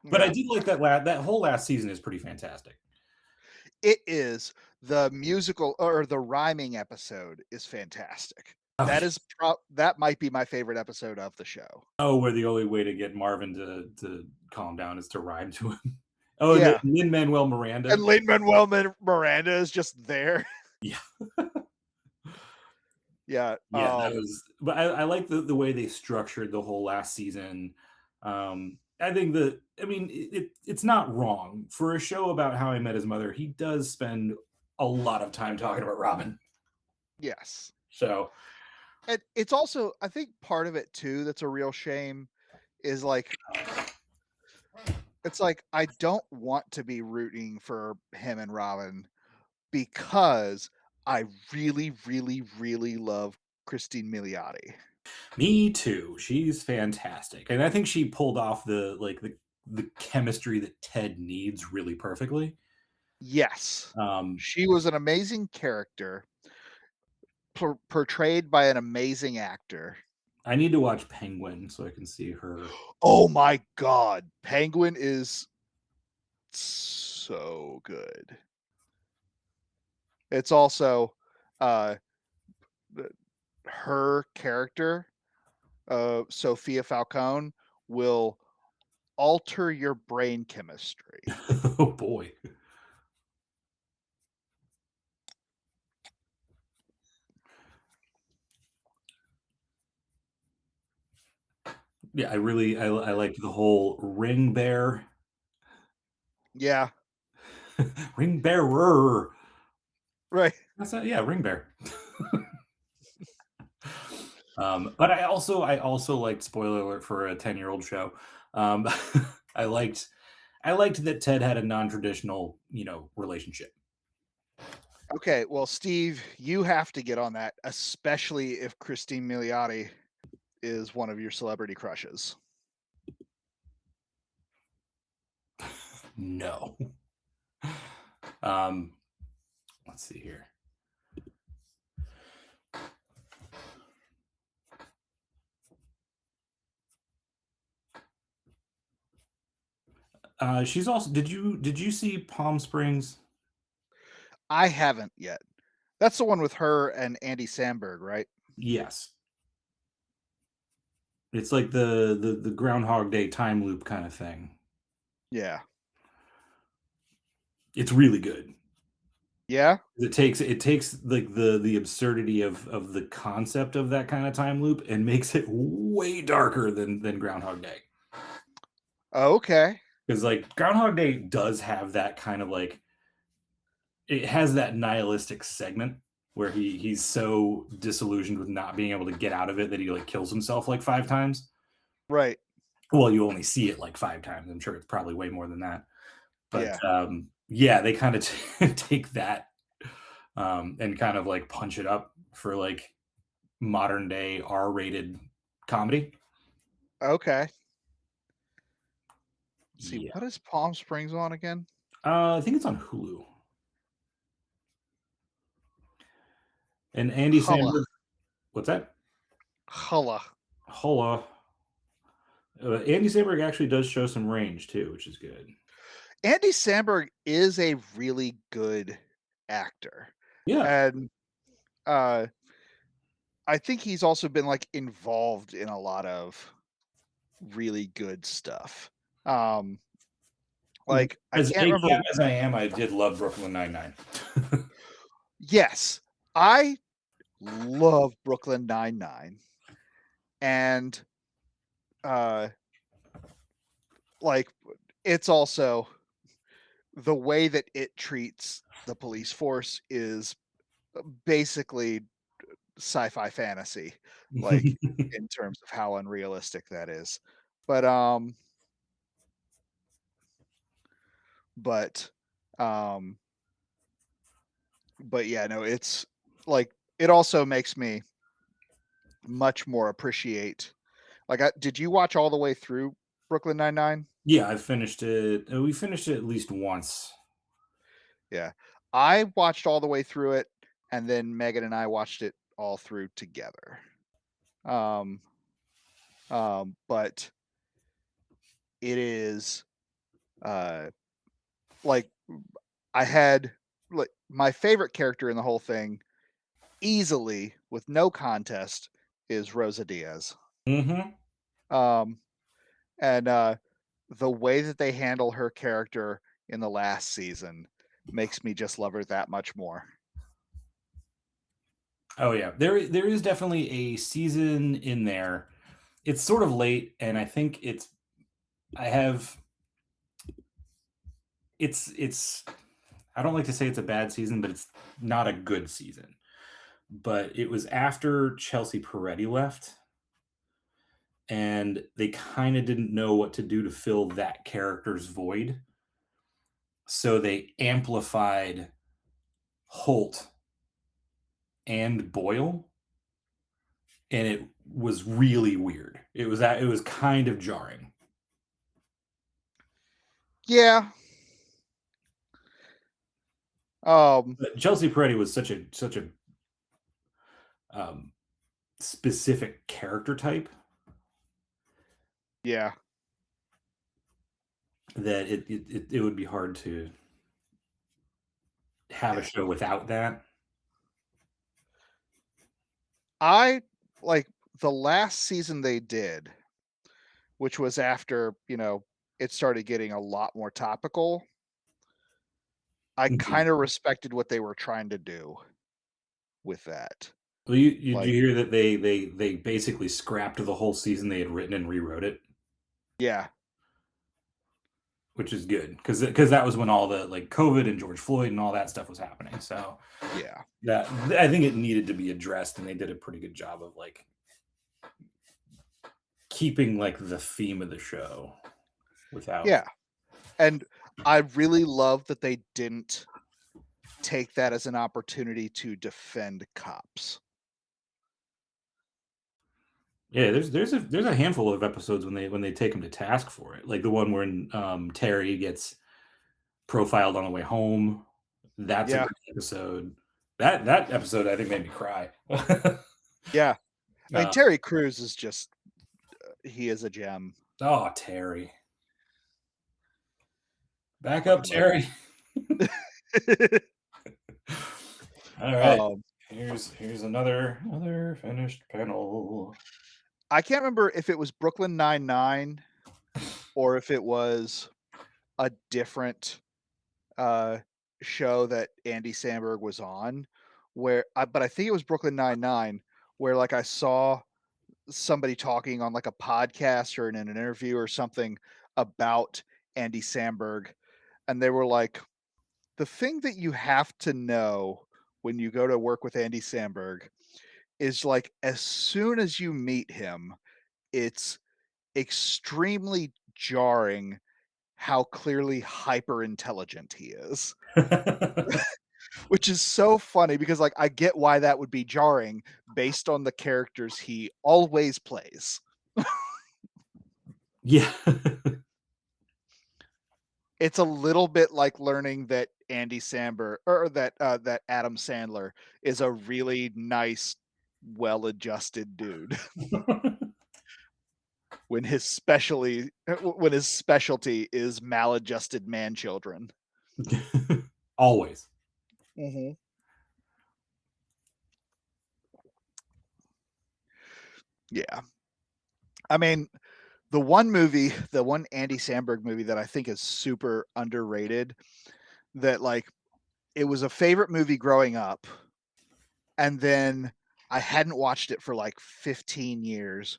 But I Yeah, did like that that whole last season is pretty fantastic. it is. The musical or the rhyming episode is fantastic. Oh, That is that might be my favorite episode of the show. oh, where the only way to get Marvin to calm down is to rhyme to him. Oh, and then Yeah, Lin-Manuel and Miranda. Lin-Manuel Miranda is just there. Yeah. Yeah, Yeah, that was but I like the way they structured the whole last season. I think I mean, it's not wrong. For a show about how I met his mother, he does spend a lot of time talking about Robin. yes. So, And it's also, I think part of it too that's a real shame is like it's like I don't want to be rooting for him and Robin because I really, really, really love Christine Milioti. me too. She's fantastic. And I think she pulled off the chemistry that Ted needs really perfectly. Yes. Um, She was an amazing character portrayed by an amazing actor. I need to watch Penguin so I can see her. Oh my god, Penguin is so good. It's also uh her character, Sophia Falcone, will alter your brain chemistry. Oh boy. Yeah, I like the whole ring bear. Yeah, Ring bearer. right. That's not, yeah, ring bear. But I also liked, spoiler alert for a 10-year-old show. Um, I liked I liked that Ted had a non-traditional, relationship. Okay, well, Steve, you have to get on that, especially if Christine Milioti is one of your celebrity crushes. No. Um, let's see here. She's also did you see Palm Springs? I haven't yet. That's the one with her and Andy Samberg, right? Yes. It's like the Groundhog Day time loop kind of thing. Yeah. It's really good. Yeah? It takes like the absurdity of the concept of that kind of time loop and makes it way darker than Groundhog Day. Oh, okay. Because like Groundhog Day does have that kind of like it has that nihilistic segment where he's so disillusioned with not being able to get out of it that he like kills himself like 5 times. Right. Well, you only see it like 5 times. I'm sure it's probably way more than that. But Yeah. yeah, they kind of take that and kind of like punch it up for like modern day R-rated comedy. Okay. Let's see, Yeah. what is Palm Springs on again? I think it's on Hulu. And Andy Hulla. Samberg, what's that? Hulla. Hola. Andy Samberg actually does show some range too, which is good. Andy Samberg is a really good actor. Yeah. And uh I think he's also been like involved in a lot of really good stuff. Um like I As can't remember. ACAB as I am, I did love Brooklyn Nine-Nine. Yes, I love Brooklyn Nine-Nine. And uh like it's also the way that it treats the police force is basically sci-fi fantasy, like in terms of how unrealistic that is. But but um but yeah, no, it's like it also makes me much more appreciate like did you watch all the way through Brooklyn Nine-Nine? Yeah, I finished it. We finished it at least once. Yeah. I watched all the way through it and then Megan and I watched it all through together. Um but it is like I had like my favorite character in the whole thing easily with no contest is Rosa Diaz. Mm-hmm. Um and the way that they handle her character in the last season makes me just love her that much more. Oh yeah, there is definitely a season in there. It's sort of late, and I think I have it's I don't like to say it's a bad season, but it's not a good season. But it was after Chelsea Peretti left, and they kind of didn't know what to do to fill that character's void. So they amplified Holt and Boyle, and it was really weird. It was kind of jarring. Yeah. But Chelsea Peretti was such a um, specific character type Yeah. that it would be hard to have a Yeah. show without that. I like the last season they did, which was after, it started getting a lot more topical. I Mhm. kind of respected what they were trying to do with that. Well, you did you Like, hear that they basically scrapped the whole season they had written and rewrote it, yeah, which is good because that was when all the like COVID and George Floyd and all that stuff was happening. So yeah, that I think it needed to be addressed, and they did a pretty good job of like keeping like the theme of the show without. yeah. And I really love that they didn't take that as an opportunity to defend cops. Yeah, there's a handful of episodes when they take him to task for it, like the one where Terry gets profiled on the way home. That's a Yeah, great episode. That episode I think made me cry. yeah. I mean, uh, Terry Crews is just, he is a gem. oh, Terry, back up, Fucking love Terry. All right, him. here's another finished panel. I can't remember if it was Brooklyn Nine-Nine or if it was a different uh, show that Andy Samberg was on, but I think it was Brooklyn Nine-Nine, where like I saw somebody talking on like a podcast or in an interview or something about Andy Samberg, and they were like, the thing that you have to know when you go to work with Andy Samberg is like as soon as you meet him, it's extremely jarring how clearly hyper intelligent he is. Which is so funny because like I get why that would be jarring based on the characters he always plays. Yeah. It's a little bit like learning that Andy Samberg or that Adam Sandler is a really nice, well-adjusted dude when when his specialty is maladjusted man children. Always. Mm-hmm. Yeah. I mean, the one Andy Samberg movie that I think is super underrated, that like it was a favorite movie growing up, and then I hadn't watched it for like 15 years.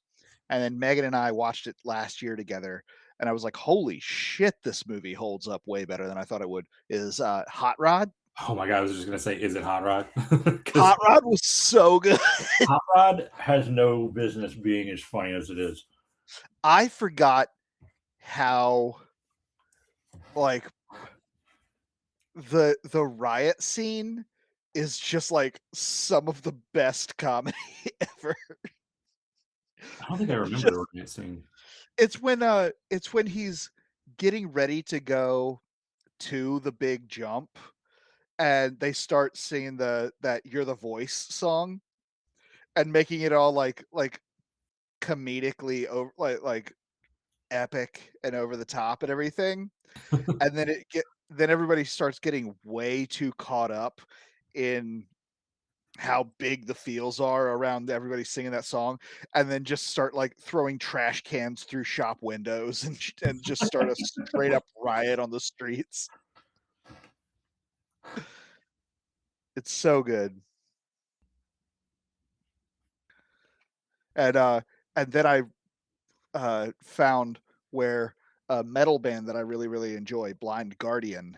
And then Megan and I watched it last year together, and I was like, holy shit, this movie holds up way better than I thought it would, is Hot Rod. Oh my god, I was just gonna say, is it Hot Rod? Because Hot Rod was so good. Hot Rod has no business being as funny as it is. I forgot how like the riot scene is just like some of the best comedy ever. I don't think I remember Just the Riot scene. it's when he's getting ready to go to the big jump, and they start singing the that "You're the Voice" song and making it all like comedically over like epic and over the top and everything, and then everybody starts getting way too caught up in how big the feels are around everybody singing that song, and then just start like throwing trash cans through shop windows and just start a straight up riot on the streets. It's so good. And then I found where a metal band that I really, really enjoy, Blind Guardian,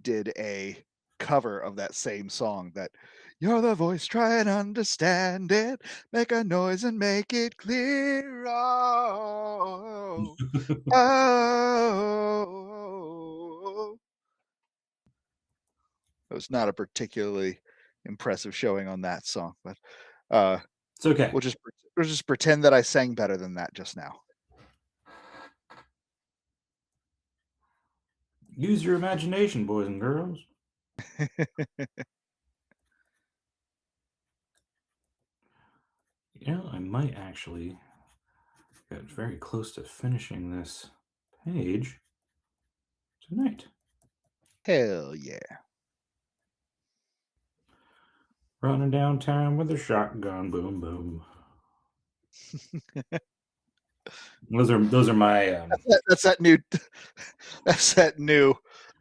did a cover of that same song. That you're the voice, try and understand it, make a noise and make it clear. Oh, oh. It was not a particularly impressive showing on that song, but It's okay. we'll just pretend that I sang better than that just now. Use your imagination, boys and girls. You know, I might actually get very close to finishing this page tonight. Hell yeah. Running downtown with a shotgun, boom, boom. Those are my That's that new that's that new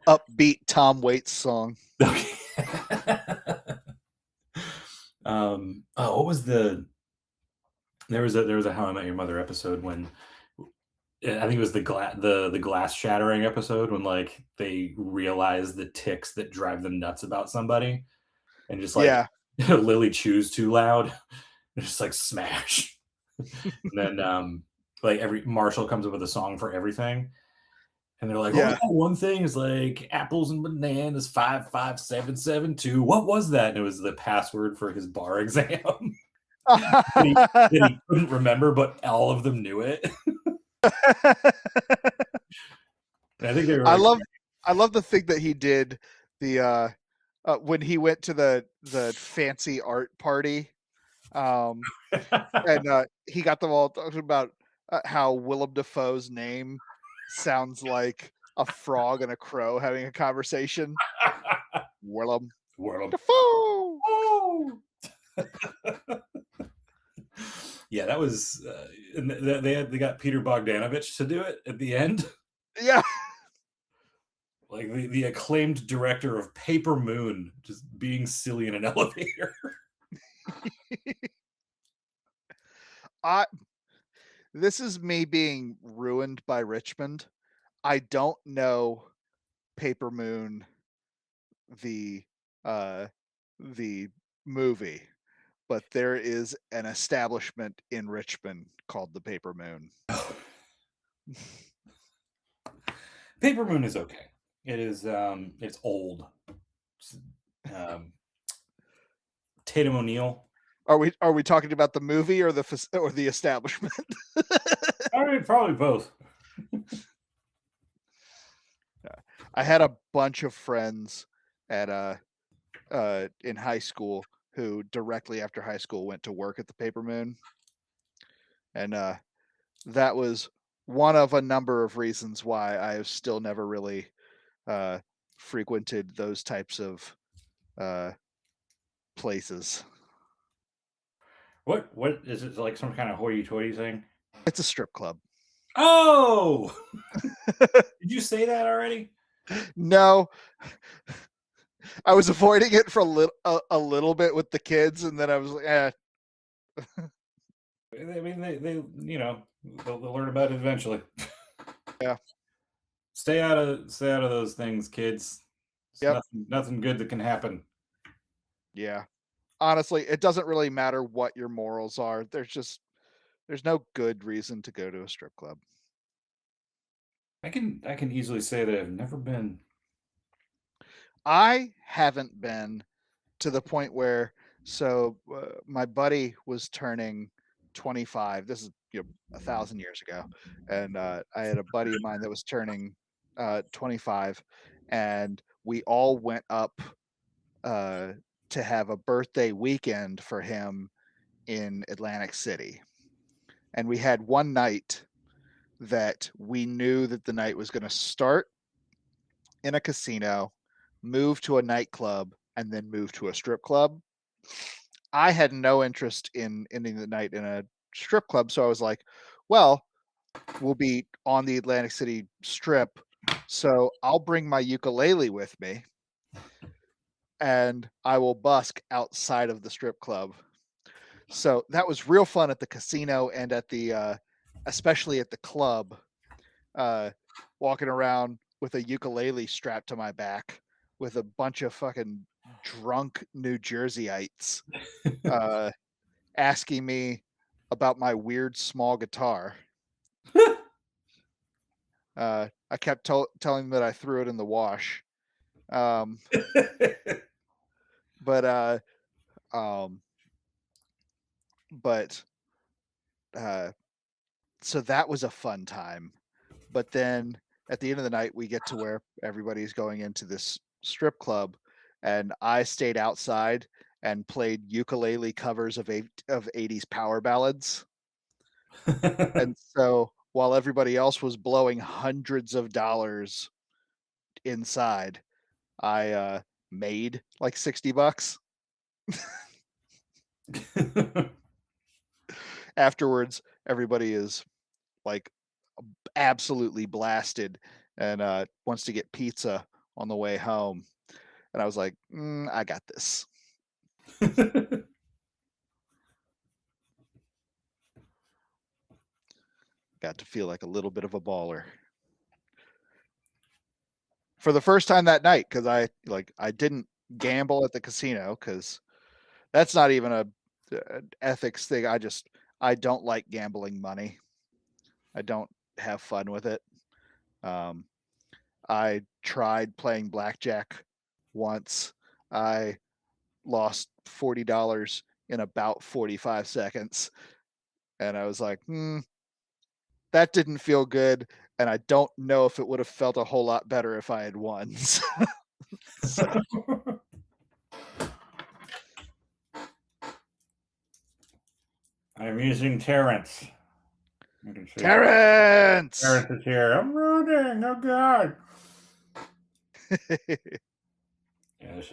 upbeat Tom Waits song. Oh, what was there was a How I Met Your Mother episode when I think it was the glass shattering episode when like they realize the tics that drive them nuts about somebody and just like Yeah. Lily chews too loud and just like smash. And then like every Marshall comes up with a song for everything. And they're like, Yeah. oh, one thing is like apples and bananas 55772. What was that? And it was the password for his bar exam. that he couldn't remember, but all of them knew it. I think they were. Like, I love the thing that he did the when he went to the fancy art party, and he got them all talking about how Willem Dafoe's name sounds like a frog and a crow having a conversation. Willem Dafoe. Oh! Yeah, that was. And they got Peter Bogdanovich to do it at the end. Yeah. Like the acclaimed director of Paper Moon just being silly in an elevator. This is me being ruined by Richmond. I don't know Paper Moon, the movie, but there is an establishment in Richmond called the Paper Moon. Paper Moon is okay. It is it's old. Tatum O'Neal. Are we talking about the movie or the establishment? I mean, probably both. I had a bunch of friends at in high school who directly after high school went to work at the Paper Moon, and that was one of a number of reasons why I have still never really frequented those types of places. What is it, like some kind of hoity-toity thing? It's a strip club. Oh, did you say that already? No, I was avoiding it for a little bit with the kids, and then I was like, eh. I mean, they you know they'll learn about it eventually. Yeah. Stay out of those things, kids. Yep. Nothing good that can happen. Yeah. Honestly, it doesn't really matter what your morals are. There's no good reason to go to a strip club. I can easily say that I've never been. I haven't been to the point where my buddy was turning 25. This is 1,000 years ago, and I had a buddy of mine that was turning 25, and we all went up to have a birthday weekend for him in Atlantic City, and we had one night that we knew that the night was going to start in a casino, move to a nightclub, and then move to a strip club. I had no interest in ending the night in a strip club, so I was like, well, we'll be on the Atlantic City Strip, so I'll bring my ukulele with me and I will busk outside of the strip club. So that was real fun at the casino and at the especially at the club, walking around with a ukulele strapped to my back with a bunch of fucking drunk New Jerseyites asking me about my weird small guitar. I kept telling them that I threw it in the wash. But so that was a fun time. But then at the end of the night, we get to where everybody's going into this strip club, and I stayed outside and played ukulele covers of 80s power ballads. And so while everybody else was blowing hundreds of dollars inside, I made like $60. Afterwards, everybody is like absolutely blasted and wants to get pizza on the way home. And I was like, I got this. Got to feel like a little bit of a baller for the first time that night, because I didn't gamble at the casino, because that's not even a ethics thing. I don't like gambling money. I don't have fun with it. I tried playing blackjack once. I lost $40 in about 45 seconds. And I was like, that didn't feel good. And I don't know if it would have felt a whole lot better if I had won. So. I'm using Terrence. Terrence! Terrence is here. I'm rooting. Oh, God. Yeah, this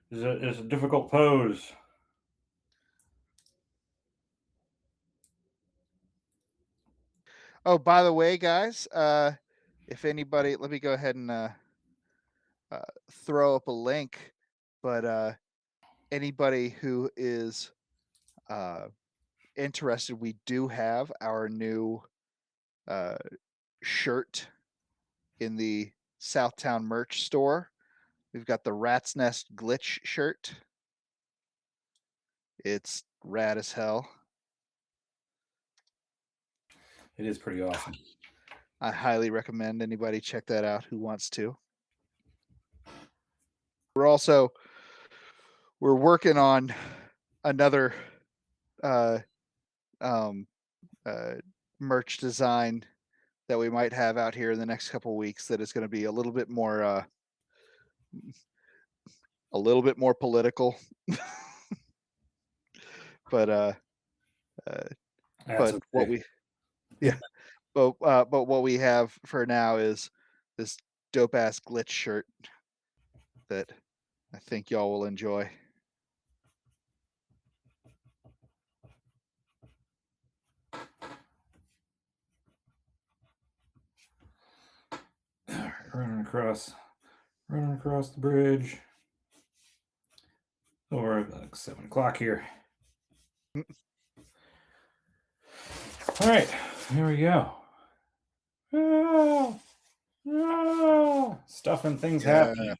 is a difficult pose. Oh, by the way, guys, if anybody, let me go ahead and throw up a link. But anybody who is interested, we do have our new shirt in the Southtown merch store. We've got the Rat's Nest Glitch shirt. It's rad as hell. It is pretty awesome. I highly recommend anybody check that out who wants to. We're working on another merch design that we might have out here in the next couple of weeks that is going to be a little bit more political. But what we have for now is this dope ass glitch shirt that I think y'all will enjoy. Running across the bridge. Or like 7 o'clock here. All right, here we go. Stuff and things happening.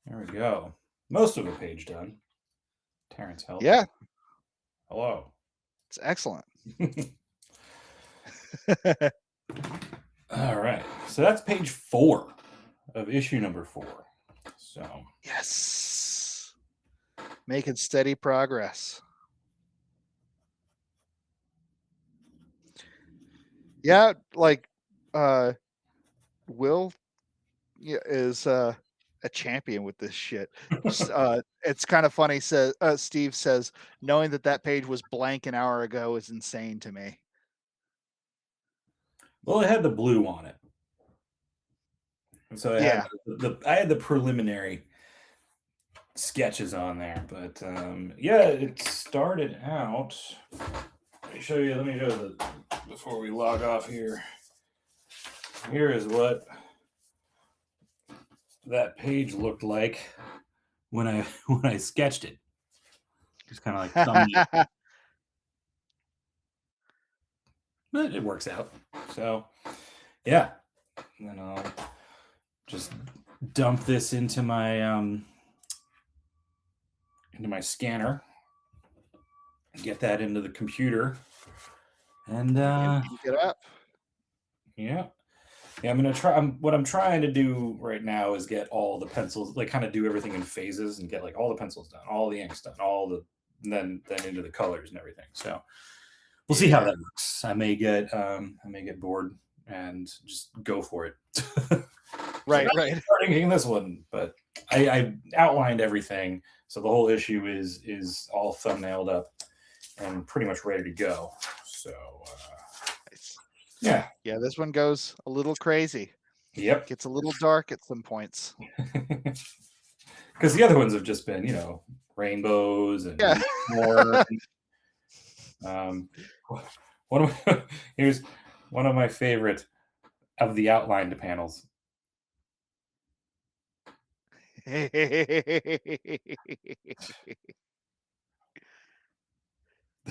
There we go. Most of the page done. Terrence helped. Yeah. Hello. It's excellent. All right. So that's page 4 of issue number 4. So yes, making steady progress. Yeah, like Wil is a champion with this shit. It's kind of funny. Steve says, knowing that page was blank an hour ago is insane to me. Well, it had the blue on it. So Yeah. I had the preliminary sketches on there, but yeah, it started out. Let me show you before we log off here. Here is what that page looked like when I sketched it. Just kind of like thumbnail. But it works out. So yeah. And then I'll just dump this into my scanner, get that into the computer, and Ink it up. yeah. I'm gonna try. What I'm trying to do right now is get all the pencils, like kind of do everything in phases, and get like all the pencils done, all the inks done, and then into the colors and everything. So we'll see how that works. I may get bored and just go for it. Right. Starting this one, but I outlined everything, so the whole issue is all thumbnailed up and pretty much ready to go. So yeah, this one goes a little crazy. Yep, gets a little dark at some points. Because the other ones have just been, rainbows and more. Here's one of my favorite of the outlined panels.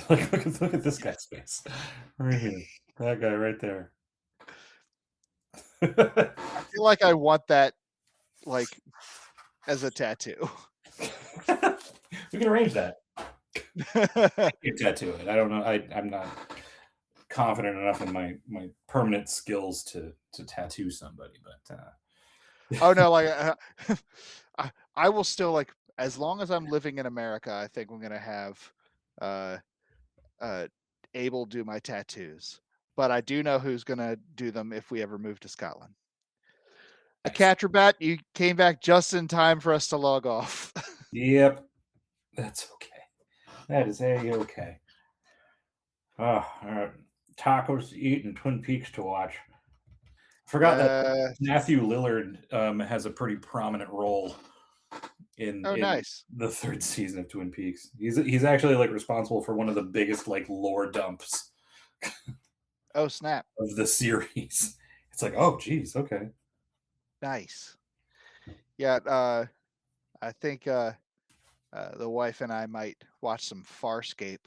look at this guy's face right here. That guy right there. I feel like I want that, like, as a tattoo. We can arrange that. I can tattoo it. I don't know. I'm not confident enough in my permanent skills to tattoo somebody, but oh no, like I will still, like, as long as I'm living in America, I think I'm gonna have Abel do my tattoos. But I do know who's gonna do them if we ever move to Scotland. A Catrabat, you came back just in time for us to log off. Yep, that's okay. That is okay. Oh, tacos to eat and Twin Peaks to watch. I forgot that Matthew Lillard has a pretty prominent role in nice. the third season of Twin Peaks. He's actually like responsible for one of the biggest like lore dumps. Oh snap! Of the series. It's like, oh geez, okay. Nice. Yeah, I think the wife and I might watch some Farscape.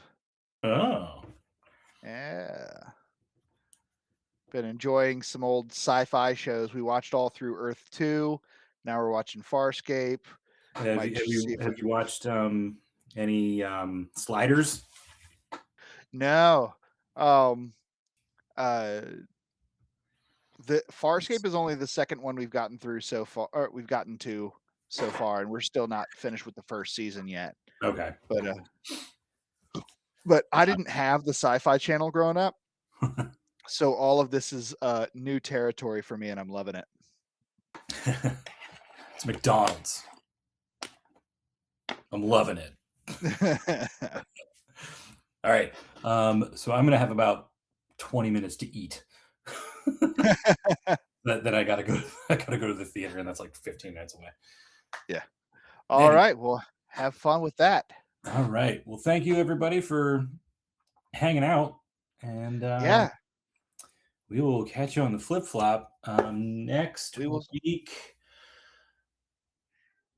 Oh. Yeah. Been enjoying some old sci-fi shows. We watched all through Earth 2. Now we're watching Farscape. Have you watched any Sliders? No. The Farscape is only the second one we've gotten through so far, or we've gotten to so far, and we're still not finished with the first season yet. Okay. But I didn't have the Sci-Fi Channel growing up. So all of this is new territory for me, and I'm loving it. It's McDonald's. I'm loving it. All right. So I'm gonna have about 20 minutes to eat. Then I gotta go to the theater, and that's like 15 minutes away. Yeah. All right. Well, have fun with that. All right. Well, thank you everybody for hanging out, and yeah, we will catch you on the flip flop next week.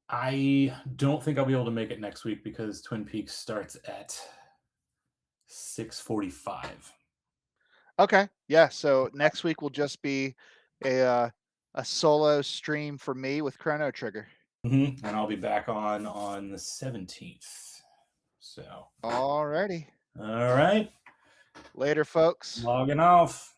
I don't think I'll be able to make it next week because Twin Peaks starts at 6:45. Okay. Yeah. So next week will just be a solo stream for me with Chrono Trigger. And I'll be back on the 17th. So. Alrighty. All right. Later, folks. Logging off.